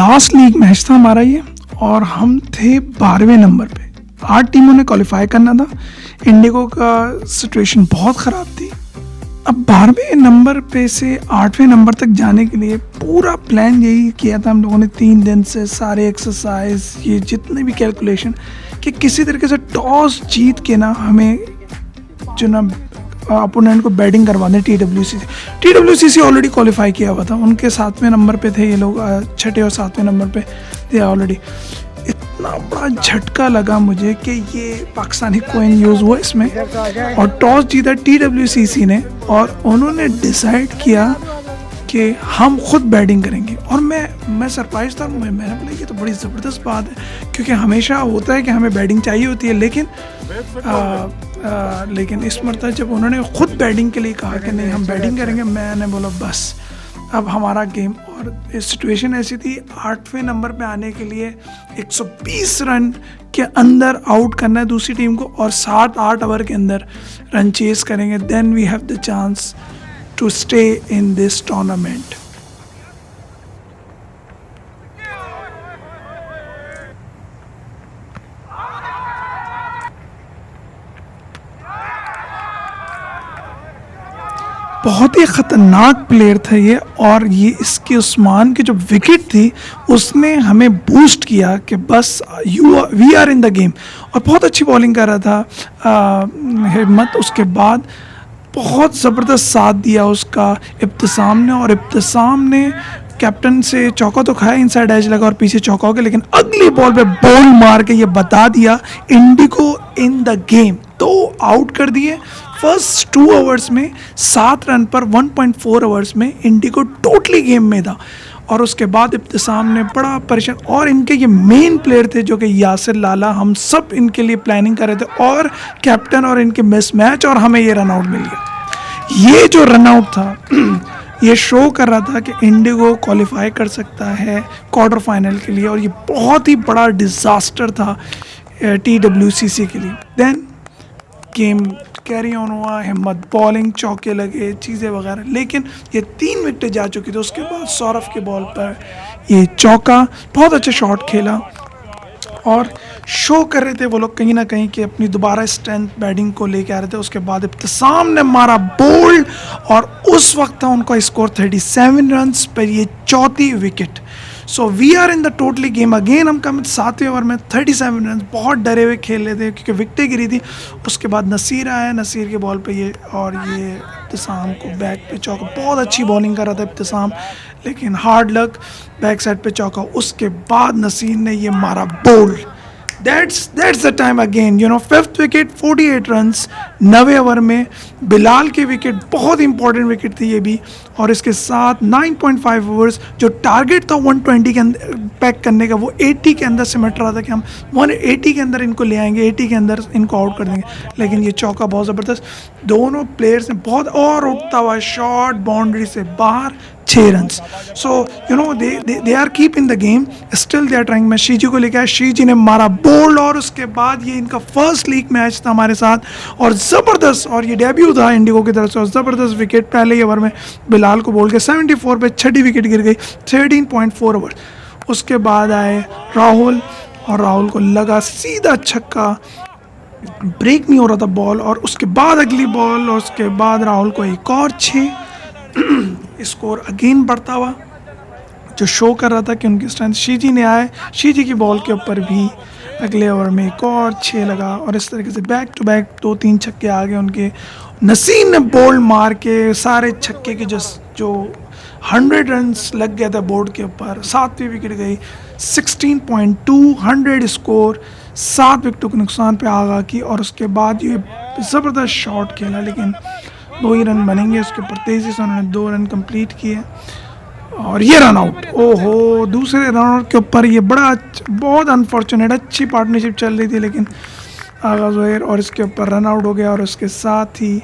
Last league match था हमारा ये, और हम थे 12वें नंबर पे। 8 टीमों ने क्वालिफाई करना था। इंडिगो का सिचुएशन बहुत ख़राब थी। अब 12वें नंबर पे से 8वें नंबर तक जाने के लिए पूरा प्लान यही किया था हम लोगों ने 3 दिन से, सारे एक्सरसाइज, ये जितने भी कैलकुलेशन, कि किसी तरीके से टॉस जीत के ना हमें जो ना अपोनेंट को बैटिंग करवा दें। TWCC ऑलरेडी क्वालिफाई किया हुआ था, उनके 7वें नंबर पे थे ये लोग, 6ठे और 7वें नंबर पे थे ऑलरेडी। इतना बड़ा झटका लगा मुझे कि ये पाकिस्तानी कोइन यूज़ हुआ इसमें, और टॉस जीता TWCC ने, और उन्होंने डिसाइड किया कि हम खुद बैटिंग करेंगे। और मैं सरप्राइज था। मैंने बोला ये तो बड़ी ज़बरदस्त बात है, क्योंकि हमेशा होता है कि हमें बैटिंग चाहिए होती है, लेकिन इस मरतबा जब उन्होंने खुद बैटिंग के लिए कहा कि नहीं हम बैटिंग करेंगे, मैंने बोला बस अब हमारा गेम। और सिचुएशन ऐसी थी, 8वें नंबर पे आने के लिए 120 रन के अंदर आउट करना है दूसरी टीम को, और 7-8 ओवर के अंदर रन चेस करेंगे, then we have the chance to stay in this tournament. बहुत ही ख़तरनाक प्लेयर था ये, और ये इसके उस्मान की जो विकेट थी उसने हमें बूस्ट किया कि बस we are in the game. और बहुत अच्छी बॉलिंग कर रहा था हिम्मत। उसके बाद बहुत ज़बरदस्त साथ दिया उसका इब्तिसाम ने, और इब्तिसाम ने कैप्टन से चौका तो खाया, इनसाइड एज लगा और पीछे चौका हो गया, लेकिन अगली बॉल पे बॉल मार के ये बता दिया इंडिगो इन द गेम। तो आउट कर दिए फर्स्ट 2 ओवर्स में 7 रन पर, 1.4 ओवर्स में इंडिगो टोटली गेम में था। और उसके बाद इब्तिसाम ने बड़ा परेशान, और इनके ये मेन प्लेयर थे जो कि यासिर लाला, हम सब इनके लिए प्लानिंग कर रहे थे, और कैप्टन और इनके मिसमैच, और हमें ये रन आउट मिल गया। ये जो रन आउट था ये शो कर रहा था कि इंडिगो क्वालिफाई कर सकता है क्वार्टर फाइनल के लिए, और ये बहुत ही बड़ा डिज़ास्टर था TWCC के लिए। देन गेम कैरी ऑन हुआ, हिम्मत बॉलिंग, चौके लगे, चीज़ें वगैरह, लेकिन ये 3 विकेटें जा चुकी थी। उसके बाद सौरभ के बॉल पर ये चौका, बहुत अच्छा शॉट खेला, और शो कर रहे थे वो लोग कहीं ना कहीं कि अपनी दोबारा स्ट्रेंथ बैटिंग को लेके आ रहे थे। उसके बाद इब्तिसाम ने मारा बोल्ड, और उस वक्त था उनका स्कोर 37 रन्स पर ये 4थी wicket. So we are in the totally game again. हम कम 7वें ओवर में 37 रन, बहुत डरे हुए खेल रहे थे क्योंकि विकेटें गिरी थी। उसके बाद नसीर आया, नसीर के बॉल पे ये, और ये इब्तिसाम को बैक पे चौका, बहुत अच्छी बॉलिंग कर रहा था इब्तिसाम, लेकिन हार्ड लक, बैक साइड पे चौका। उसके बाद नसीर ने ये मारा bowled. That's the time again, 5th wicket, 48 runs 90 over में। बिलाल की विकेट बहुत इंपॉर्टेंट विकेट थी ये भी, और इसके साथ 9.5 ओवर्स, जो टारगेट था 120 के अंदर पैक करने का, वो 80 के अंदर सिमट रहा था कि हम 180 के अंदर इनको ले आएंगे, 80 के अंदर इनको आउट कर देंगे, लेकिन ये चौका बहुत ज़बरदस्त। दोनों प्लेयर्स ने बहुत, और उठता हुआ शॉट बाउंड्री से बाहर, 6 runs. So they are keep in the game, still they are trying. मैं शीजी को लेकर आया, शीजी ने मारा बोल्ड, और उसके बाद ये इनका फर्स्ट लीग मैच था हमारे साथ, और ज़बरदस्त, और ये डेब्यू था इंडिगो की तरफ से, और ज़बरदस्त विकेट पहले ही ओवर में बिलाल को बोल के 74 पे 6ठी विकेट गिर गई, 13.4 ओवर। उसके बाद आए राहुल, और राहुल को लगा सीधा छक्का, ब्रेक नहीं हो रहा था बॉल, और उसके बाद अगली बॉल, और उसके बाद राहुल को एक और 6। स्कोर अगेन बढ़ता हुआ, जो शो कर रहा था कि उनकी स्ट्रेंथ। शीजी ने आए, शीजी की बॉल के ऊपर भी अगले ओवर में एक और 6 लगा, और इस तरीके से बैक टू बैक 2-3 छक्के आ गए उनके। नसीर ने बोल्ड मार के सारे छक्के के जो 100 रन्स लग गया था बोर्ड के ऊपर। 7वीं विकेट गई, 16.2 100 स्कोर, 7 विकेटों के नुकसान पे आगा की। और उसके बाद ये ज़बरदस्त शॉट खेला, लेकिन 2 ही रन बनेंगे। उसके ऊपर तेज़ी से उन्होंने 2 रन कंप्लीट किए, और ये रन आउट। ओहो, दूसरे रन आउट के ऊपर ये बहुत अनफॉर्चुनेट, अच्छी पार्टनरशिप चल रही थी, लेकिन आगा ज़ोहैर, और इसके ऊपर रन आउट हो गया। और उसके साथ ही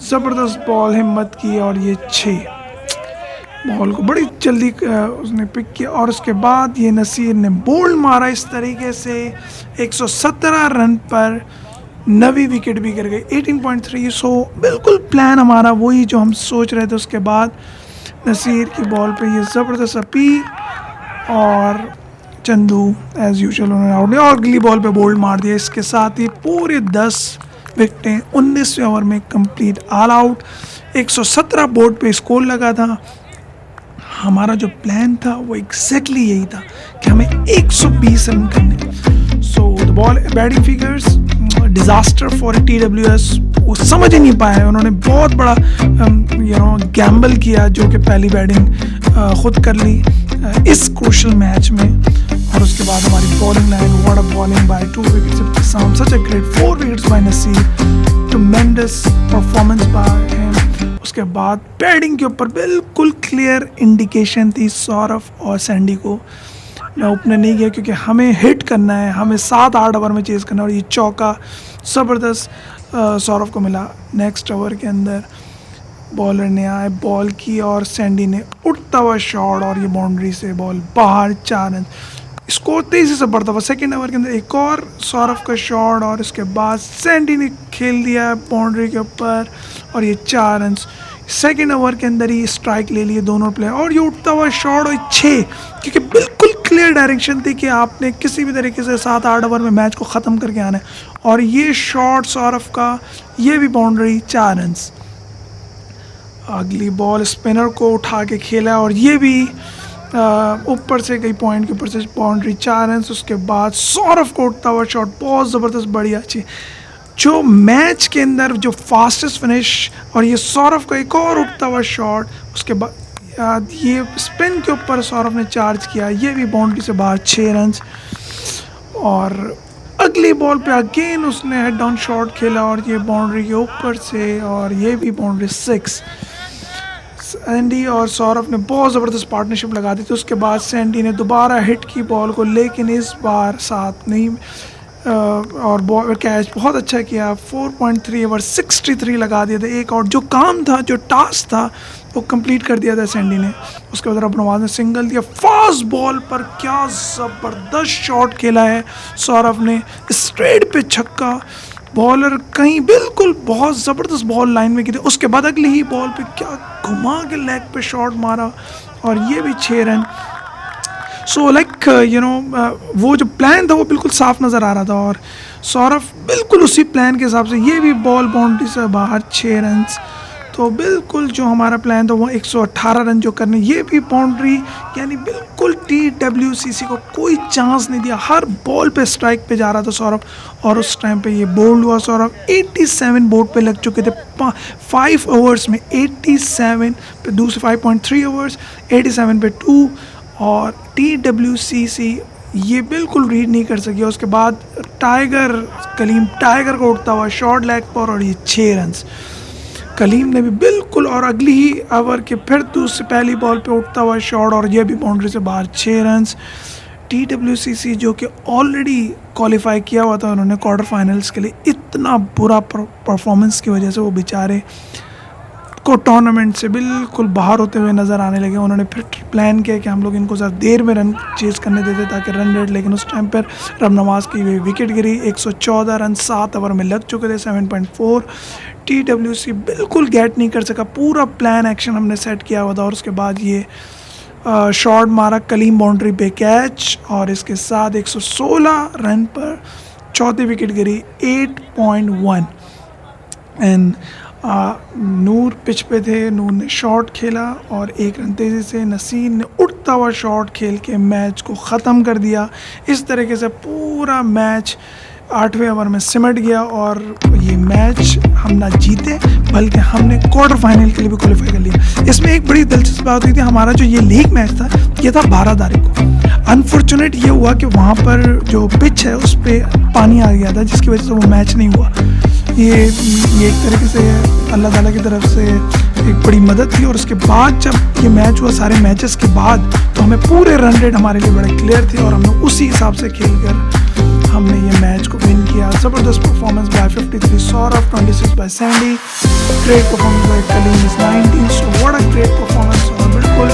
ज़बरदस्त बॉल हिम्मत की, और ये 6 बॉल को बड़ी जल्दी उसने पिक किया। और उसके बाद ये नसीर ने बोल्ड मारा इस तरीके से, 117 रन पर 9वीं विकेट भी गिर गई, 18.3। सो बिल्कुल प्लान हमारा वही जो हम सोच रहे थे। उसके बाद नसीर की बॉल पे ये ज़बरदस्त अपील और चंदू एज यूजुअल उन्होंने आउट दिया और अगली बॉल पे बोल्ड मार दिया। इसके साथ ही पूरे 10 विकेटें 19वें ओवर में कंप्लीट, ऑल आउट। 117 बोर्ड पे स्कोर लगा था। हमारा जो प्लान था वो एग्जैक्टली यही था कि हमें 120 रन करने। So the ball batting figures disaster for TWS, वो समझ ही नहीं पाए। उन्होंने बहुत बड़ा गैम्बल किया जो कि पहली बैटिंग खुद कर ली इस क्रूशल मैच में। और उसके बाद हमारी bowling line, what a bowling by 2 wickets, such a great 4 wickets by Naseer, tremendous performance by him. उसके बाद बैटिंग के ऊपर बिल्कुल क्लियर इंडिकेशन थी सौरव और सैंडी को। मैं ओपनर नहीं गया क्योंकि हमें हिट करना है, हमें 7-8 ओवर में चेज़ करना है। और ये चौका ज़बरदस्त सौरव को मिला। नेक्स्ट ओवर के अंदर बॉलर ने आए बॉल की और सैंडी ने उठता हुआ शॉट और ये बाउंड्री से बॉल बाहर, 4 रन। स्कोर तेज़ी से बढ़ता हुआ। सेकेंड ओवर के अंदर एक और सौरव का शॉट और इसके बाद सैंडी ने खेल दिया बाउंड्री के ऊपर और ये 4 रन। सेकेंड ओवर के अंदर ही स्ट्राइक ले लिए दोनों प्लेयर और ये उठता हुआ शॉट और 6, क्योंकि बिल्कुल क्लियर डायरेक्शन थी कि आपने किसी भी तरीके से 7-8 ओवर में मैच को ख़त्म करके आना है। और ये शॉट सौरव का, ये भी बाउंड्री, 4 रन। अगली बॉल स्पिनर को उठा के खेला और ये भी ऊपर से गई, पॉइंट के ऊपर से बाउंड्री, 4 रन। उसके बाद सौरव को उठता हुआ शॉट बहुत ज़बरदस्त, बढ़िया, अच्छी। जो मैच के अंदर जो फास्टेस्ट फिनिश और ये सौरव का एक और उठता हुआ शॉट। उसके बाद ये स्पिन के ऊपर सौरव ने चार्ज किया, ये भी बाउंड्री से बाहर, 6 रन। और अगली बॉल पे अगेन उसने हेड डाउन शॉट खेला और ये बाउंड्री के ऊपर से और ये भी बाउंड्री, 6। सैंडी और सौरव ने बहुत ज़बरदस्त पार्टनरशिप लगा दी थी। उसके बाद सैंडी ने दोबारा हिट की बॉल को, लेकिन इस बार साथ नहीं और बॉल कैच बहुत अच्छा किया। 4.3 ओवर 63 लगा दिए थे। एक आउट, जो काम था, जो टास्क था, वो कंप्लीट कर दिया था सैंडी ने। उसके बाद अब नवाज ने सिंगल दिया। फास्ट बॉल पर क्या ज़बरदस्त शॉट खेला है सौरव ने, स्ट्रेट पे छक्का। बॉलर कहीं बिल्कुल बहुत ज़बरदस्त बॉल लाइन में की थी। उसके बाद अगली ही बॉल पे क्या घुमा के लेग पे शॉट मारा और ये भी 6 रन। सो लाइक वो जो प्लान था वो बिल्कुल साफ नज़र आ रहा था और सौरव बिल्कुल उसी प्लान के हिसाब से, ये भी बॉल बाउंड्री से बाहर, 6 रन। तो बिल्कुल जो हमारा प्लान था वो 118 रन जो करने, ये भी बाउंड्री, यानी बिल्कुल TWCC को कोई चांस नहीं दिया। हर बॉल पे स्ट्राइक पे जा रहा था सौरभ और उस टाइम पे ये बोल्ड हुआ सौरभ। 87 बोर्ड पे लग चुके थे 5 ओवर्स में, 87 पे दूसरे 5.3 ओवर्स, 87 पे 2 और TWCC ये बिल्कुल रीड नहीं कर सकी। उसके बाद कलीम टाइगर को उठता हुआ शॉर्ट लेग पर और ये 6 रन। कलीम ने भी बिल्कुल, और अगली ही ओवर के फिर दूसरी पहली बॉल पे उठता हुआ शॉट और ये भी बाउंड्री से बाहर, 6 रन। TWCC जो कि ऑलरेडी क्वालिफाई किया हुआ था उन्होंने क्वार्टर फाइनल्स के लिए, इतना बुरा परफॉर्मेंस की वजह से वो बेचारे को टूर्नामेंट से बिल्कुल बाहर होते हुए नज़र आने लगे। उन्होंने फिर प्लान किया कि हम लोग इनको ज़रा देर में रन चेज़ करने देते ताकि रन रेट, लेकिन उस टाइम पर रब नवाज़ की विकेट गिरी। 114 रन 7 ओवर में लग चुके थे, 7.4। TWC बिल्कुल गेट नहीं कर सका। पूरा प्लान एक्शन हमने सेट किया हुआ था और उसके बाद ये शॉट मारा, कलीम बाउंड्री पे कैच और इसके साथ 116 रन पर चौथी wicket Giri, 8.1। And Noor pitch पे थे, नूर ने शॉट खेला और 1 रन तेज़ी से नसीर ने उठता हुआ शॉट खेल के मैच को ख़त्म कर दिया। इस तरीके से पूरा मैच 8वें ओवर में सिमट गया और ये मैच हम ना जीते बल्कि हमने क्वार्टर फाइनल के लिए भी क्वालिफाई कर लिया। इसमें एक बड़ी दिलचस्प बात हुई थी, हमारा जो ये लीग मैच था ये था 12 तारीख को। अनफॉर्चुनेट ये हुआ कि वहाँ पर जो पिच है उस पर पानी आ गया था जिसकी वजह से वो मैच नहीं हुआ। ये एक तरीके से अल्लाह ताला की तरफ से एक बड़ी मदद थी। और उसके बाद जब ये मैच हुआ, सारे मैचेस के बाद, तो हमें पूरे रन रेट हमारे लिए बड़े क्लियर थे और हमने उसी हिसाब से खेल कर हमने ये मैच को विन किया। ज़बरदस्त performance by 53 Saurabh, 26 by Sandy, great performance by Kaleem is 19। So what a great performance. और बिल्कुल